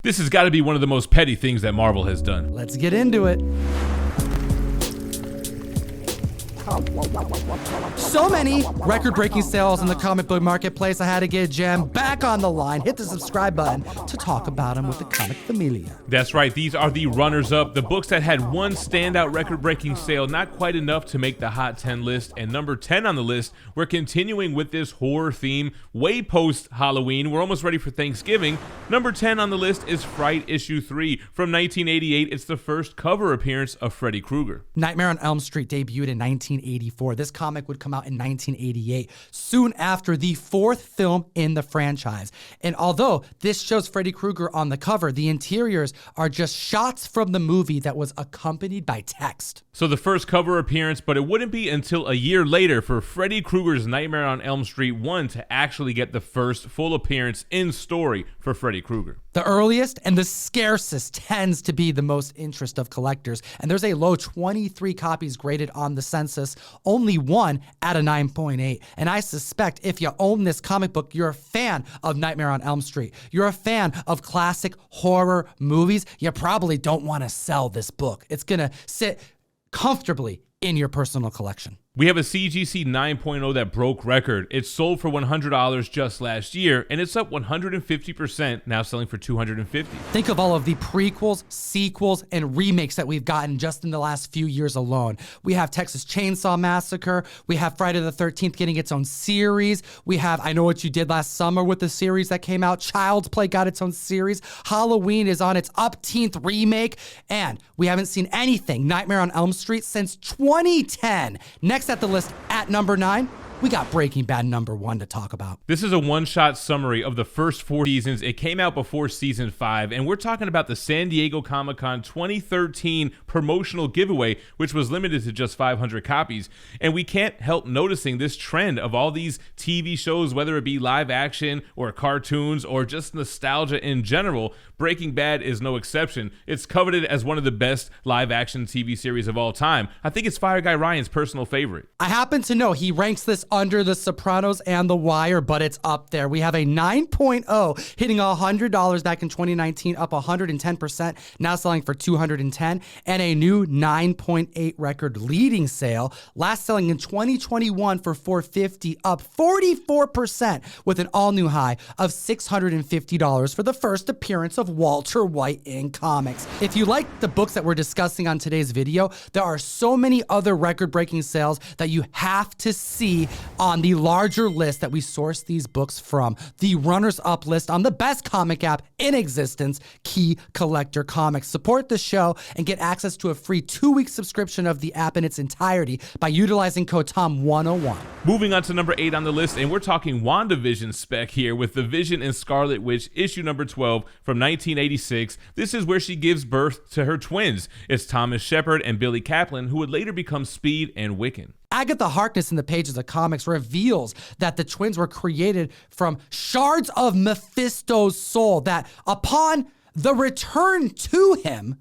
This has got to be one of the most petty things that Marvel has done. Let's get into it. So many record-breaking sales in the comic book marketplace, I had to get Jem back on the line, hit the subscribe button to talk about them with the Comic Familia. That's right, these are the runners-up, the books that had one standout record-breaking sale, not quite enough to make the Hot 10 list, and number 10 on the list, we're continuing with this horror theme, way post-Halloween, we're almost ready for Thanksgiving. Number 10 on the list is Fright Issue 3. From 1988, it's the first cover appearance of Freddy Krueger. Nightmare on Elm Street debuted in 1984. This comic would come out in 1988, soon after the fourth film in the franchise. And although this shows Freddy Krueger on the cover, the interiors are just shots from the movie that was accompanied by text. So the first cover appearance, but it wouldn't be until a year later for Freddy Krueger's Nightmare on Elm Street 1 to actually get the first full appearance in story for Freddy Krueger. The earliest and the scarcest tends to be the most interest of collectors, and there's a low 23 copies graded on the census, only one at a 9.8. And I suspect if you own this comic book, you're a fan of Nightmare on Elm Street. You're a fan of classic horror movies. You probably don't want to sell this book. It's gonna sit comfortably in your personal collection. We have a CGC 9.0 that broke record. It sold for $100 just last year, and it's up 150%, now selling for $250. Think of all of the prequels, sequels, and remakes that we've gotten just in the last few years alone. We have Texas Chainsaw Massacre. We have Friday the 13th getting its own series. We have I Know What You Did Last Summer with the series that came out. Child's Play got its own series. Halloween is on its upteenth remake. And we haven't seen anything Nightmare on Elm Street since 2010. Next at the list at number 9, we got Breaking Bad number 1 to talk about. This is a one-shot summary of the first 4 seasons. It came out before season 5, and we're talking about the San Diego Comic-Con 2013 promotional giveaway, which was limited to just 500 copies. And we can't help noticing this trend of all these TV shows, whether it be live action or cartoons or just nostalgia in general. Breaking Bad is no exception. It's coveted as one of the best live-action TV series of all time. I think it's Fire Guy Ryan's personal favorite. I happen to know he ranks this under The Sopranos and The Wire, but it's up there. We have a 9.0 hitting $100 back in 2019, up 110%, now selling for $210, and a new 9.8 record leading sale, last selling in 2021 for $450, up 44% with an all-new high of $650 for the first appearance of Walter White in comics. If you like the books that we're discussing on today's video, there are so many other record-breaking sales that you have to see on the larger list that we source these books from. The runners-up list on the best comic app in existence, Key Collector Comics. Support the show and get access to a free 2-week subscription of the app in its entirety by utilizing code TOM101. Moving on to number 8 on the list, and we're talking WandaVision spec here with the Vision and Scarlet Witch issue number 12 from 1986. This is where she gives birth to her twins. It's Thomas Shepard and Billy Kaplan, who would later become Speed and Wiccan. Agatha Harkness in the pages of comics reveals that the twins were created from shards of Mephisto's soul that, upon the return to him,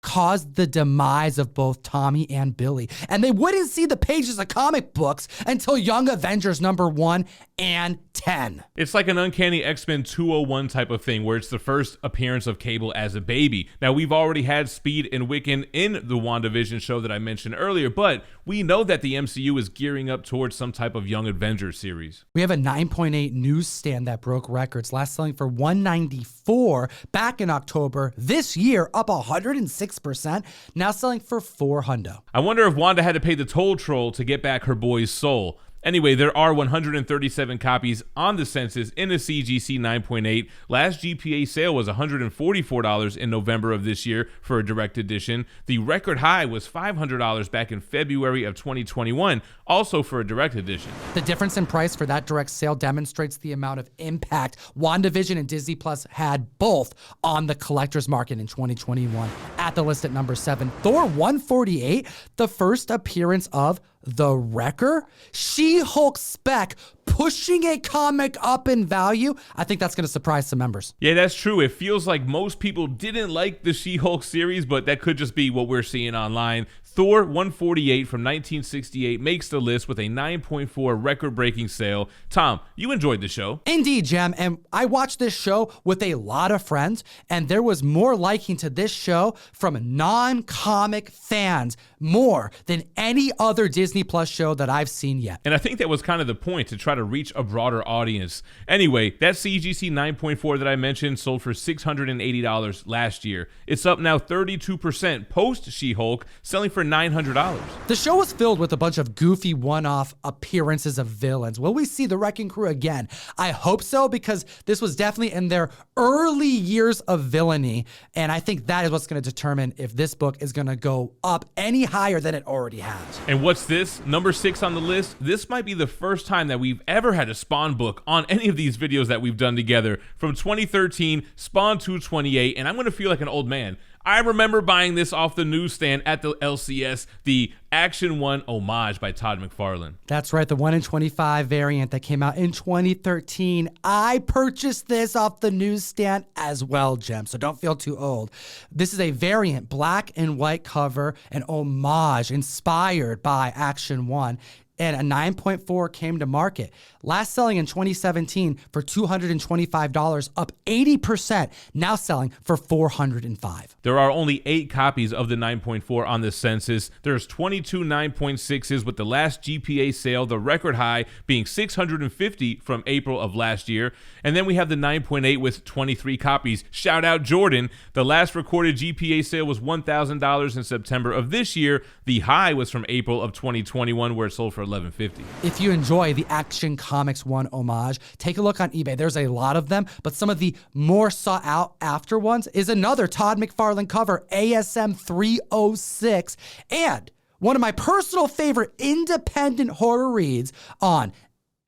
caused the demise of both Tommy and Billy. And they wouldn't see the pages of comic books until Young Avengers number 1 and 10. It's like an Uncanny X-Men 201 type of thing where it's the first appearance of Cable as a baby. Now, we've already had Speed and Wiccan in the WandaVision show that I mentioned earlier, but we know that the MCU is gearing up towards some type of Young Avengers series. We have a 9.8 newsstand that broke records, last selling for $194 back in October. This year, up 106%, now selling for $400. I wonder if Wanda had to pay the toll troll to get back her boy's soul. Anyway, there are 137 copies on the census in the CGC 9.8. Last GPA sale was $144 in November of this year for a direct edition. The record high was $500 back in February of 2021, also for a direct edition. The difference in price for that direct sale demonstrates the amount of impact WandaVision and Disney Plus had both on the collector's market in 2021. At the list at number 7, Thor 148, the first appearance of The Wrecker, She-Hulk spec, pushing a comic up in value. I think that's going to surprise some members. Yeah, that's true. It feels like most people didn't like the She-Hulk series, but that could just be what we're seeing online. Thor 148 from 1968 makes the list with a 9.4 record-breaking sale. Tom, you enjoyed the show. Indeed, Jem, and I watched this show with a lot of friends, and there was more liking to this show from non-comic fans, more than any other Disney Plus show that I've seen yet. And I think that was kind of the point, to try to reach a broader audience. Anyway, that CGC 9.4 that I mentioned sold for $680 last year. It's up now 32% post She-Hulk, selling for $900. The show was filled with a bunch of goofy one-off appearances of villains. Will we see the Wrecking Crew again? I hope so, because this was definitely in their early years of villainy, and I think that is what's going to determine if this book is going to go up any higher than it already has. And what's this? Number 6 on the list. This might be the first time that we've ever had a Spawn book on any of these videos that we've done together. From 2013, Spawn 228, and I'm going to feel like an old man. I remember buying this off the newsstand at the LCS, the Action 1 homage by Todd McFarlane. That's right, the 1 in 25 variant that came out in 2013. I purchased this off the newsstand as well, Jem, so don't feel too old. This is a variant, black and white cover, an homage inspired by Action 1. And a 9.4 came to market. Last selling in 2017 for $225, up 80%, now selling for $405. There are only 8 copies of the 9.4 on the census. There's 22 9.6s, with the last GPA sale, the record high, being 650 from April of last year. And then we have the 9.8 with 23 copies. Shout out Jordan. The last recorded GPA sale was $1,000 in September of this year. The high was from April of 2021, where it sold for $11.50. If you enjoy the Action Comics 1 homage, take a look on eBay. There's a lot of them, but some of the more sought out after ones is another Todd McFarlane cover, ASM 306, and one of my personal favorite independent horror reads on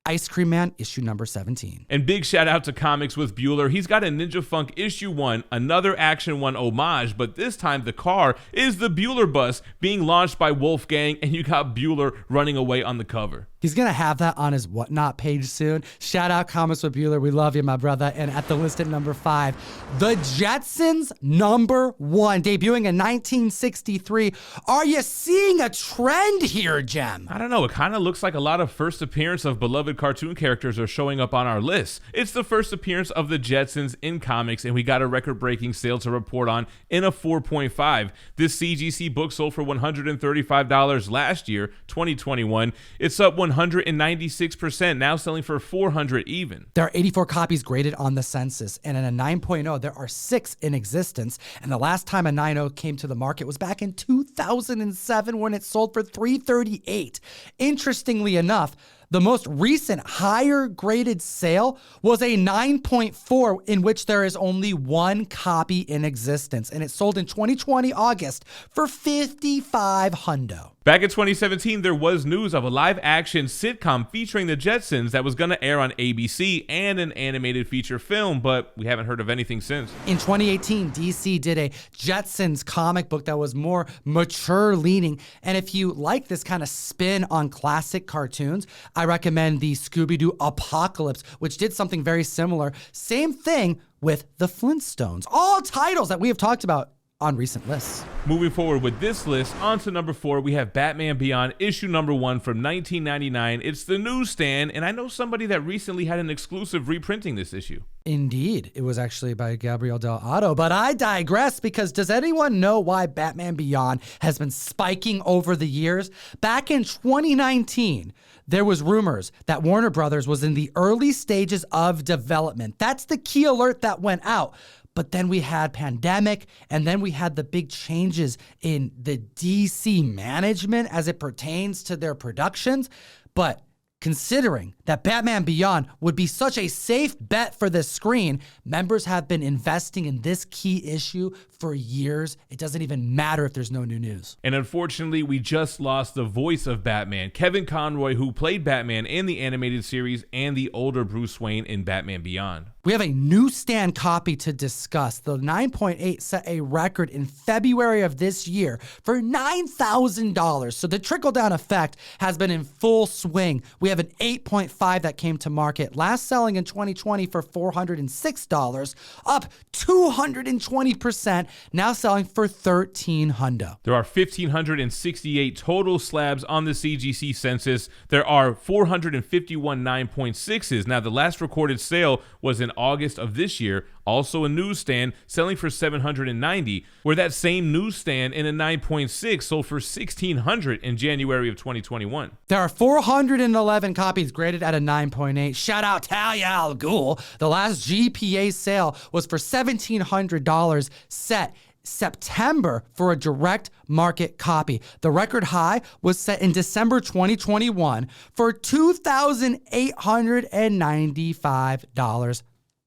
Ice Cream Man, issue number 17. And big shout out to Comics with Bueller. He's got a Ninja Funk issue 1, another Action 1 homage, but this time the car is the Bueller bus being launched by Wolfgang, and you got Bueller running away on the cover. He's going to have that on his Whatnot page soon. Shout out Comics with Bueller. We love you, my brother. And at the list at number 5, The Jetsons number 1, debuting in 1963. Are you seeing a trend here, Jem? I don't know. It kind of looks like a lot of first appearance of beloved cartoon characters are showing up on our list. It's the first appearance of the Jetsons in comics, and we got a record-breaking sale to report on in a 4.5. This CGC book sold for $135 last year, 2021. It's up 196%, now selling for $400 even. There are 84 copies graded on the census, and in a 9.0, there are 6 in existence. And the last time a 9.0 came to the market was back in 2007 when it sold for $338. Interestingly enough, the most recent higher graded sale was a 9.4 in which there is only 1 copy in existence, and it sold in 2020 August for $55. Back in 2017, there was news of a live-action sitcom featuring the Jetsons that was going to air on ABC, and an animated feature film, but we haven't heard of anything since. In 2018, DC did a Jetsons comic book that was more mature-leaning, and if you like this kind of spin on classic cartoons, I recommend the Scooby-Doo Apocalypse, which did something very similar. Same thing with the Flintstones. All titles that we have talked about on recent lists. Moving forward with this list, on to number 4, we have Batman Beyond, issue number 1 from 1999. It's the newsstand, and I know somebody that recently had an exclusive reprinting this issue. Indeed, it was actually by Gabriel Del Otto, but I digress, because does anyone know why Batman Beyond has been spiking over the years? Back in 2019, there was rumors that Warner Brothers was in the early stages of development. That's the key alert that went out. But then we had pandemic, and then we had the big changes in the DC management as it pertains to their productions. But considering that Batman Beyond would be such a safe bet for the screen, members have been investing in this key issue for years. It doesn't even matter if there's no new news. And unfortunately, we just lost the voice of Batman, Kevin Conroy, who played Batman in the animated series and the older Bruce Wayne in Batman Beyond. We have a newsstand copy to discuss. The 9.8 set a record in February of this year for $9,000. So the trickle-down effect has been in full swing. We have an 8.5 that came to market, last selling in 2020 for $406, up 220%, now selling for $1,300. There are 1,568 total slabs on the CGC census. There are 451 9.6s. Now, the last recorded sale was in August of this year, also a newsstand selling for $790, where that same newsstand in a 9.6 sold for $1,600 in January of 2021. There are 411 copies graded at a 9.8. Shout out Talia Al Ghul. The last GPA sale was for $1,700, set September for a direct market copy. The record high was set in December 2021 for $2,895.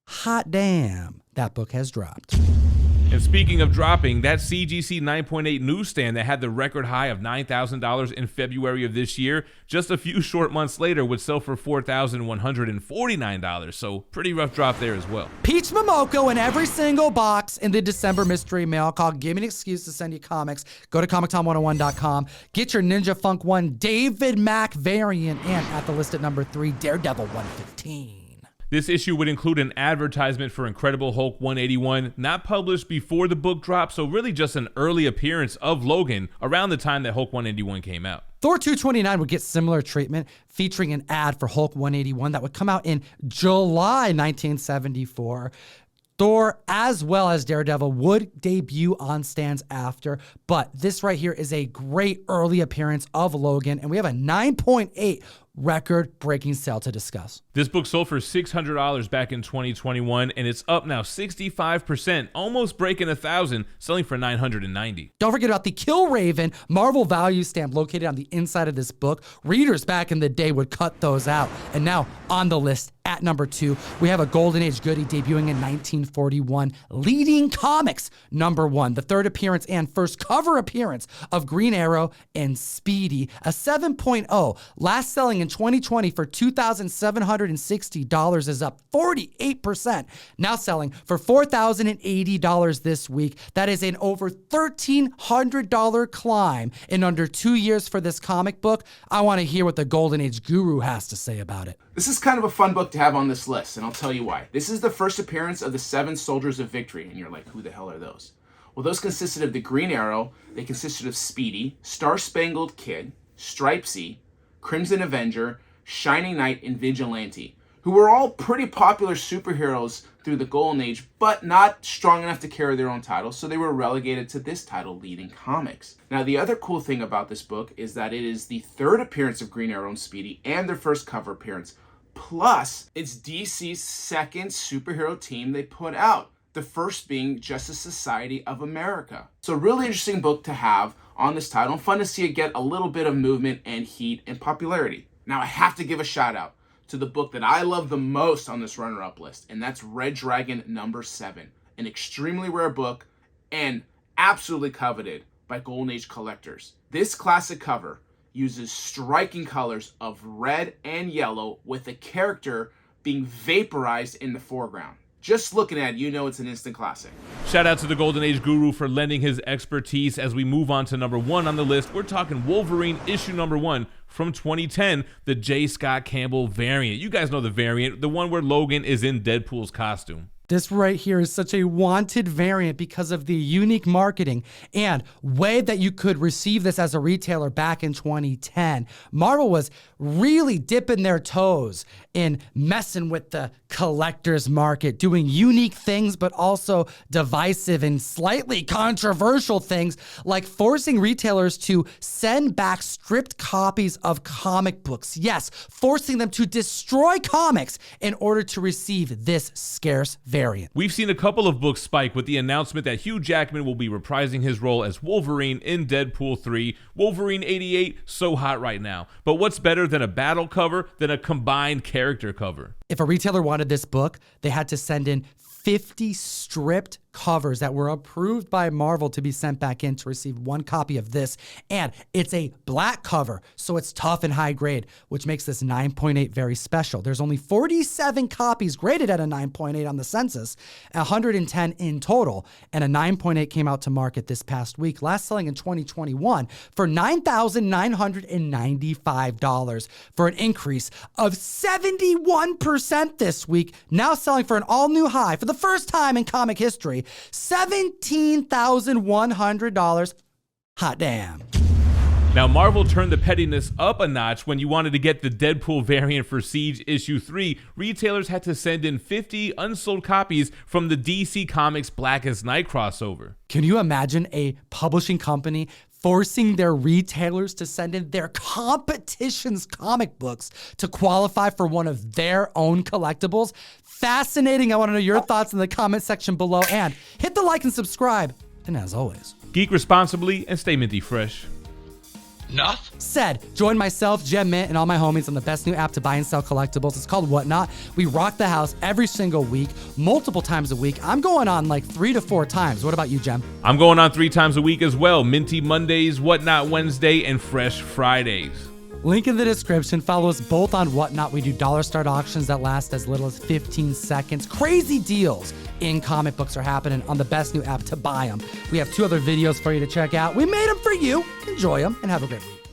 Hot damn, that book has dropped. And speaking of dropping, that CGC 9.8 newsstand that had the record high of $9,000 in February of this year, just a few short months later would sell for $4,149. So pretty rough drop there as well. Peach Momoko in every single box in the December mystery mail called Give Me an Excuse to Send You Comics. Go to ComicTom101.com. Get your Ninja Funk 1 David Mack variant, and at the list at number 3, Daredevil 115. This issue would include an advertisement for Incredible Hulk 181, not published before the book dropped, so really just an early appearance of Logan around the time that Hulk 181 came out. Thor 229 would get similar treatment, featuring an ad for Hulk 181 that would come out in July 1974. Thor, as well as Daredevil, would debut on stands after, but this right here is a great early appearance of Logan, and we have a 9.8 record-breaking sale to discuss. This book sold for $600 back in 2021, and it's up now 65%, almost breaking 1,000, selling for $990. Don't forget about the Kill Raven Marvel value stamp located on the inside of this book. Readers back in the day would cut those out. And now on the list at number 2, we have a Golden Age goodie debuting in 1941, Leading Comics #1, the third appearance and first cover appearance of Green Arrow and Speedy, a 7.0, last selling in 2020 for $2,760, is up 48%, now selling for $4,080 this week. That is an over $1,300 climb in under 2 years for this comic book. I want to hear what the Golden Age guru has to say about it. This is kind of a fun book to have on this list, and I'll tell you why. This is the first appearance of the 7 Soldiers of Victory, and you're like, who the hell are those? Well, those consisted of the Green Arrow, they consisted of Speedy, Star-Spangled Kid, Stripesy, Crimson Avenger, Shining Knight, and Vigilante, who were all pretty popular superheroes through the Golden Age, but not strong enough to carry their own title, so they were relegated to this title, Leading Comics. Now, the other cool thing about this book is that it is the third appearance of Green Arrow and Speedy, and their first cover appearance. Plus, it's DC's second superhero team they put out, the first being Justice Society of America. So really interesting book to have on this title, and fun to see it get a little bit of movement and heat and popularity. Now, I have to give a shout out to the book that I love the most on this runner-up list, and that's Red Dragon #7, an extremely rare book and absolutely coveted by Golden Age collectors. This classic cover uses striking colors of red and yellow with a character being vaporized in the foreground. Just looking at it, you know it's an instant classic. Shout out to the Golden Age guru for lending his expertise. As we move on to number 1 on the list, we're talking Wolverine issue #1 from 2010, the J. Scott Campbell variant. You guys know the variant, the one where Logan is in Deadpool's costume. This right here is such a wanted variant because of the unique marketing and way that you could receive this as a retailer back in 2010. Marvel was really dipping their toes in messing with the collector's market, doing unique things, but also divisive and slightly controversial things like forcing retailers to send back stripped copies of comic books. Yes, forcing them to destroy comics in order to receive this scarce variant. We've seen a couple of books spike with the announcement that Hugh Jackman will be reprising his role as Wolverine in Deadpool 3. Wolverine 88, so hot right now. But what's better than a battle cover than a combined character cover? If a retailer wanted this book, they had to send in 50 stripped covers that were approved by Marvel to be sent back in to receive one copy of this. And it's a black cover, so it's tough and high grade, which makes this 9.8 very special. There's only 47 copies graded at a 9.8 on the census, 110 in total, and a 9.8 came out to market this past week, last selling in 2021 for $9,995 for an increase of 71% this week, now selling for an all-new high for the first time in comic history, $17,100. Hot damn. Now, Marvel turned the pettiness up a notch when you wanted to get the Deadpool variant for Siege issue 3. Retailers had to send in 50 unsold copies from the DC Comics Blackest Night crossover. Can you imagine a publishing company forcing their retailers to send in their competition's comic books to qualify for one of their own collectibles? Fascinating. I want to know your thoughts in the comment section below, and hit the like and subscribe. And as always, geek responsibly and stay minty fresh. Enough said. Join myself, Gem Mint, and all my homies on the best new app to buy and sell collectibles. It's called Whatnot. We rock the house every single week, multiple times a week. I'm going on like 3 to 4 times. What about you, Gem? I'm going on 3 times a week as well. Minty Mondays, Whatnot Wednesday, and Fresh Fridays. Link in the description. Follow us both on Whatnot. We do dollar start auctions that last as little as 15 seconds. Crazy deals in comic books are happening on the best new app to buy them. We have 2 other videos for you to check out. We made them for you. Enjoy them and have a great week.